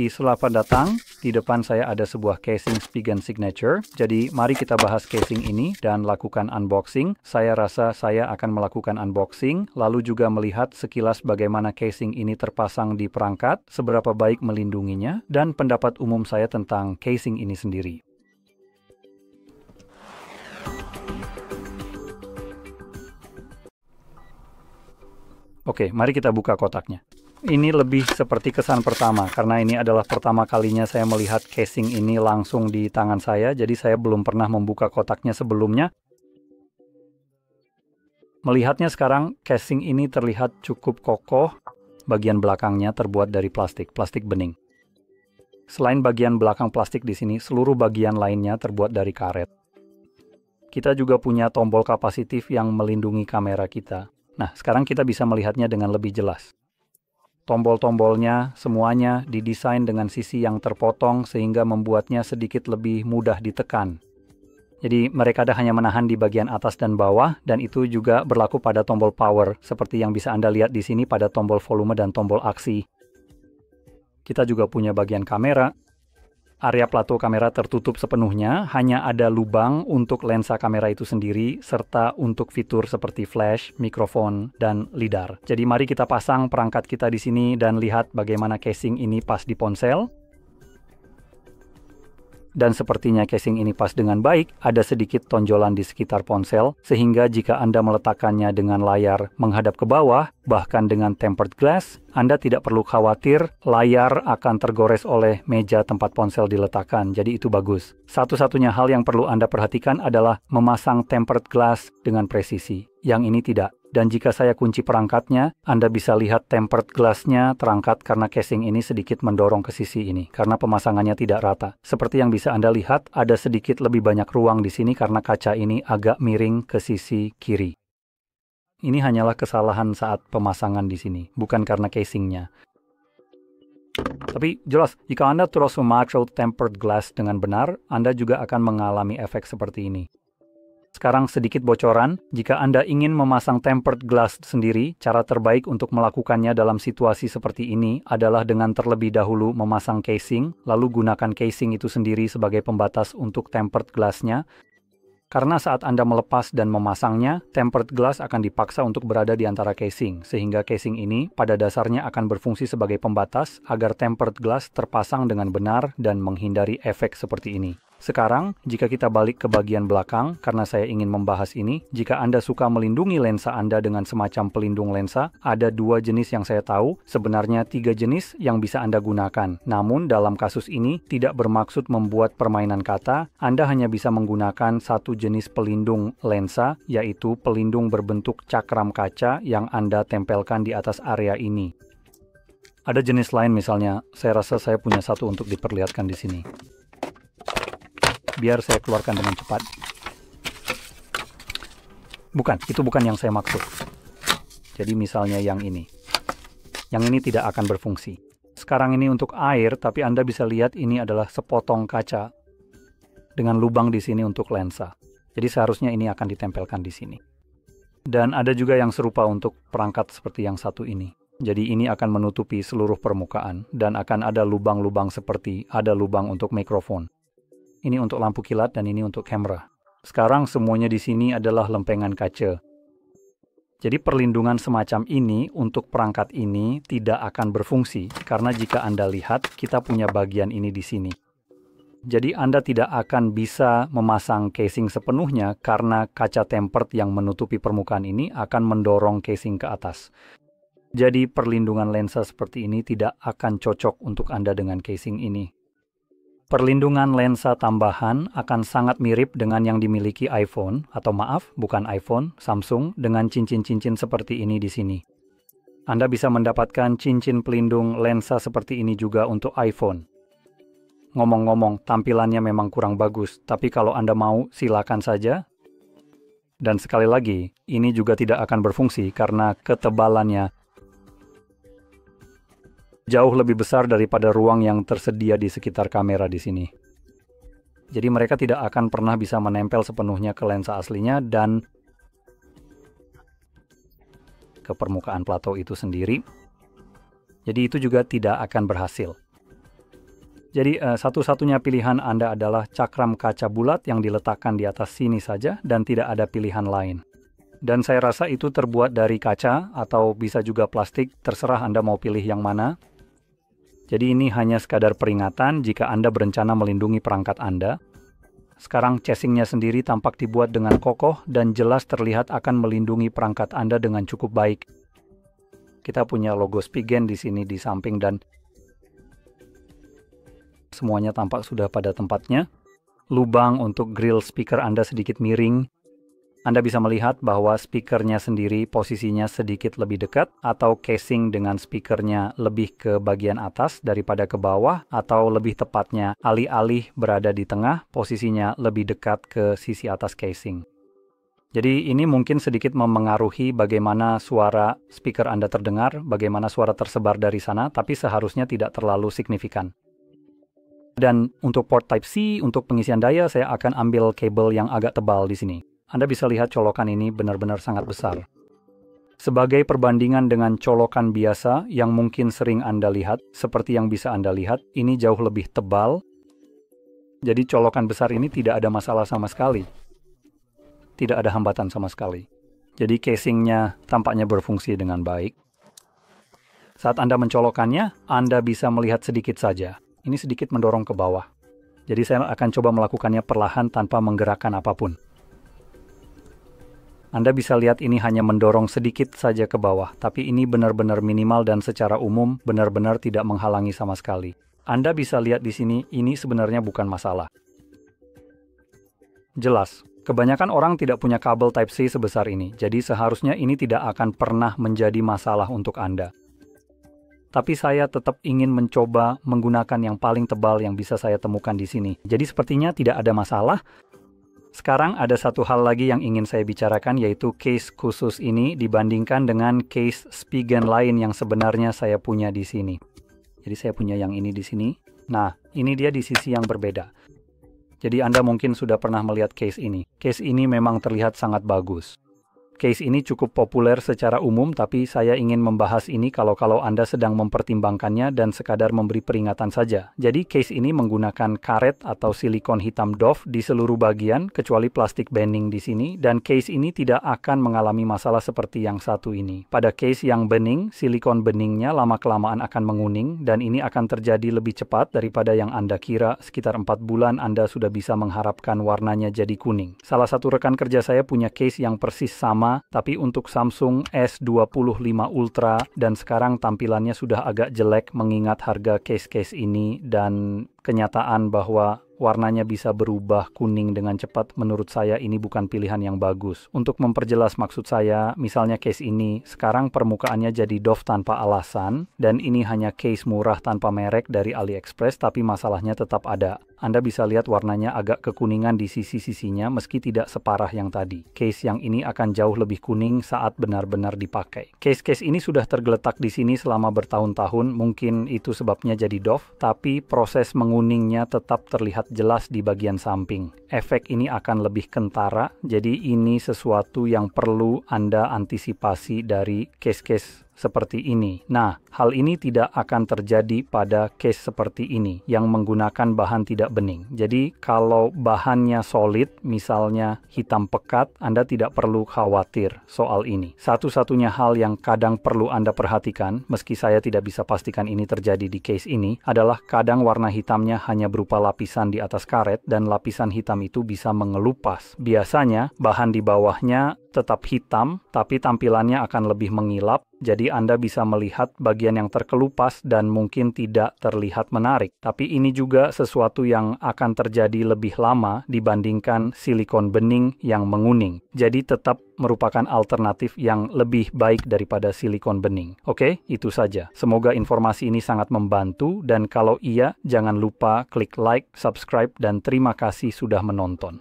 selamat datang. Di depan saya ada sebuah casing Spigen Signature. Jadi mari kita bahas casing ini dan lakukan unboxing. Saya rasa saya akan melakukan unboxing, lalu juga melihat sekilas bagaimana casing ini terpasang di perangkat, seberapa baik melindunginya, dan pendapat umum saya tentang casing ini sendiri. Oke, mari kita buka kotaknya. Ini lebih seperti kesan pertama, karena ini adalah pertama kalinya saya melihat casing ini langsung di tangan saya, jadi saya belum pernah membuka kotaknya sebelumnya. Melihatnya sekarang, casing ini terlihat cukup kokoh, bagian belakangnya terbuat dari plastik bening. Selain bagian belakang plastik di sini, seluruh bagian lainnya terbuat dari karet. Kita juga punya tombol kapasitif yang melindungi kamera kita. Nah, sekarang kita bisa melihatnya dengan lebih jelas. Tombol-tombolnya semuanya didesain dengan sisi yang terpotong sehingga membuatnya sedikit lebih mudah ditekan. Jadi mereka hanya menahan di bagian atas dan bawah, dan itu juga berlaku pada tombol power seperti yang bisa Anda lihat di sini pada tombol volume dan tombol aksi. Kita juga punya bagian kamera. Area plato kamera tertutup sepenuhnya, hanya ada lubang untuk lensa kamera itu sendiri, serta untuk fitur seperti flash, mikrofon, dan lidar. Jadi mari kita pasang perangkat kita di sini dan lihat bagaimana casing ini pas di ponsel. Dan sepertinya casing ini pas dengan baik, ada sedikit tonjolan di sekitar ponsel, sehingga jika Anda meletakkannya dengan layar menghadap ke bawah, bahkan dengan tempered glass, Anda tidak perlu khawatir layar akan tergores oleh meja tempat ponsel diletakkan, jadi itu bagus. Satu-satunya hal yang perlu Anda perhatikan adalah memasang tempered glass dengan presisi. Yang ini tidak. Dan jika saya kunci perangkatnya, Anda bisa lihat tempered glass-nya terangkat karena casing ini sedikit mendorong ke sisi ini, karena pemasangannya tidak rata. Seperti yang bisa Anda lihat, ada sedikit lebih banyak ruang di sini karena kaca ini agak miring ke sisi kiri. Ini hanyalah kesalahan saat pemasangan di sini, bukan karena casingnya. Tapi jelas, jika Anda terus memakai tempered glass dengan benar, Anda juga akan mengalami efek seperti ini. Sekarang sedikit bocoran, jika Anda ingin memasang tempered glass sendiri, cara terbaik untuk melakukannya dalam situasi seperti ini adalah dengan terlebih dahulu memasang casing, lalu gunakan casing itu sendiri sebagai pembatas untuk tempered glass-nya. Karena saat Anda melepas dan memasangnya, tempered glass akan dipaksa untuk berada di antara casing, sehingga casing ini pada dasarnya akan berfungsi sebagai pembatas agar tempered glass terpasang dengan benar dan menghindari efek seperti ini. Sekarang, jika kita balik ke bagian belakang, karena saya ingin membahas ini, jika Anda suka melindungi lensa Anda dengan semacam pelindung lensa, ada 2 jenis yang saya tahu, sebenarnya 3 jenis yang bisa Anda gunakan. Namun, dalam kasus ini, tidak bermaksud membuat permainan kata, Anda hanya bisa menggunakan satu jenis pelindung lensa, yaitu pelindung berbentuk cakram kaca yang Anda tempelkan di atas area ini. Ada jenis lain misalnya, saya rasa saya punya satu untuk diperlihatkan di sini. Biar saya keluarkan dengan cepat. Bukan, itu bukan yang saya maksud. Jadi misalnya yang ini. Yang ini tidak akan berfungsi. Sekarang ini untuk air, tapi Anda bisa lihat ini adalah sepotong kaca dengan lubang di sini untuk lensa. Jadi seharusnya ini akan ditempelkan di sini. Dan ada juga yang serupa untuk perangkat seperti yang satu ini. Jadi ini akan menutupi seluruh permukaan dan akan ada lubang-lubang seperti ada lubang untuk mikrofon. Ini untuk lampu kilat dan ini untuk kamera. Sekarang semuanya di sini adalah lempengan kaca. Jadi perlindungan semacam ini untuk perangkat ini tidak akan berfungsi karena jika Anda lihat kita punya bagian ini di sini. Jadi Anda tidak akan bisa memasang casing sepenuhnya karena kaca tempered yang menutupi permukaan ini akan mendorong casing ke atas. Jadi perlindungan lensa seperti ini tidak akan cocok untuk Anda dengan casing ini. Perlindungan lensa tambahan akan sangat mirip dengan yang dimiliki iPhone, atau maaf, bukan iPhone, Samsung, dengan cincin-cincin seperti ini di sini. Anda bisa mendapatkan cincin pelindung lensa seperti ini juga untuk iPhone. Ngomong-ngomong, tampilannya memang kurang bagus, tapi kalau Anda mau, silakan saja. Dan sekali lagi, ini juga tidak akan berfungsi karena ketebalannya jauh lebih besar daripada ruang yang tersedia di sekitar kamera di sini. Jadi mereka tidak akan pernah bisa menempel sepenuhnya ke lensa aslinya dan ke permukaan plato itu sendiri. Jadi itu juga tidak akan berhasil. Jadi satu-satunya pilihan Anda adalah cakram kaca bulat yang diletakkan di atas sini saja dan tidak ada pilihan lain. Dan saya rasa itu terbuat dari kaca atau bisa juga plastik, terserah Anda mau pilih yang mana. Jadi ini hanya sekadar peringatan jika Anda berencana melindungi perangkat Anda. Sekarang casingnya sendiri tampak dibuat dengan kokoh dan jelas terlihat akan melindungi perangkat Anda dengan cukup baik. Kita punya logo Spigen di sini di samping dan semuanya tampak sudah pada tempatnya. Lubang untuk grill speaker Anda sedikit miring. Anda bisa melihat bahwa speakernya sendiri posisinya sedikit lebih dekat atau casing dengan speakernya lebih ke bagian atas daripada ke bawah atau lebih tepatnya alih-alih berada di tengah, posisinya lebih dekat ke sisi atas casing. Jadi ini mungkin sedikit memengaruhi bagaimana suara speaker Anda terdengar, bagaimana suara tersebar dari sana, tapi seharusnya tidak terlalu signifikan. Dan untuk port Type-C, untuk pengisian daya, saya akan ambil kabel yang agak tebal di sini. Anda bisa lihat colokan ini benar-benar sangat besar. Sebagai perbandingan dengan colokan biasa yang mungkin sering Anda lihat, seperti yang bisa Anda lihat, ini jauh lebih tebal. Jadi colokan besar ini tidak ada masalah sama sekali. Tidak ada hambatan sama sekali. Jadi casingnya tampaknya berfungsi dengan baik. Saat Anda mencolokkannya, Anda bisa melihat sedikit saja. Ini sedikit mendorong ke bawah. Jadi saya akan coba melakukannya perlahan tanpa menggerakkan apapun. Anda bisa lihat ini hanya mendorong sedikit saja ke bawah, tapi ini benar-benar minimal dan secara umum benar-benar tidak menghalangi sama sekali. Anda bisa lihat di sini, ini sebenarnya bukan masalah. Jelas, kebanyakan orang tidak punya kabel Type-C sebesar ini, jadi seharusnya ini tidak akan pernah menjadi masalah untuk Anda. Tapi saya tetap ingin mencoba menggunakan yang paling tebal yang bisa saya temukan di sini. Jadi sepertinya tidak ada masalah. Sekarang ada satu hal lagi yang ingin saya bicarakan, yaitu case khusus ini dibandingkan dengan case Spigen lain yang sebenarnya saya punya di sini. Jadi saya punya yang ini di sini. Nah, ini dia di sisi yang berbeda. Jadi Anda mungkin sudah pernah melihat case ini. Case ini memang terlihat sangat bagus. Case ini cukup populer secara umum, tapi saya ingin membahas ini kalau Anda sedang mempertimbangkannya dan sekadar memberi peringatan saja. Jadi case ini menggunakan karet atau silikon hitam doff di seluruh bagian, kecuali plastik bending di sini, dan case ini tidak akan mengalami masalah seperti yang satu ini. Pada case yang bening, silikon beningnya lama-kelamaan akan menguning, dan ini akan terjadi lebih cepat daripada yang Anda kira. Sekitar 4 bulan Anda sudah bisa mengharapkan warnanya jadi kuning. Salah satu rekan kerja saya punya case yang persis sama, tapi untuk Samsung S25 Ultra, dan sekarang tampilannya sudah agak jelek mengingat harga case-case ini dan kenyataan bahwa warnanya bisa berubah kuning dengan cepat. Menurut saya ini bukan pilihan yang bagus. Untuk memperjelas maksud saya, misalnya case ini, sekarang permukaannya jadi doff tanpa alasan, dan ini hanya case murah tanpa merek dari AliExpress, tapi masalahnya tetap ada. Anda bisa lihat warnanya agak kekuningan di sisi-sisinya meski tidak separah yang tadi. Case yang ini akan jauh lebih kuning saat benar-benar dipakai. Case-case ini sudah tergeletak di sini selama bertahun-tahun, mungkin itu sebabnya jadi doff, tapi proses menguningnya tetap terlihat jelas di bagian samping. Efek ini akan lebih kentara, jadi ini sesuatu yang perlu Anda antisipasi dari case-case seperti ini. Nah, hal ini tidak akan terjadi pada case seperti ini yang menggunakan bahan tidak bening. Jadi, kalau bahannya solid, misalnya hitam pekat, Anda tidak perlu khawatir soal ini. Satu-satunya hal yang kadang perlu Anda perhatikan, meski saya tidak bisa pastikan ini terjadi di case ini, adalah kadang warna hitamnya hanya berupa lapisan di atas karet dan lapisan hitam itu bisa mengelupas. Biasanya, bahan di bawahnya tetap hitam, tapi tampilannya akan lebih mengilap, jadi Anda bisa melihat bagian yang terkelupas dan mungkin tidak terlihat menarik. Tapi ini juga sesuatu yang akan terjadi lebih lama dibandingkan silikon bening yang menguning. Jadi tetap merupakan alternatif yang lebih baik daripada silikon bening. Oke, itu saja. Semoga informasi ini sangat membantu, dan kalau iya, jangan lupa klik like, subscribe, dan terima kasih sudah menonton.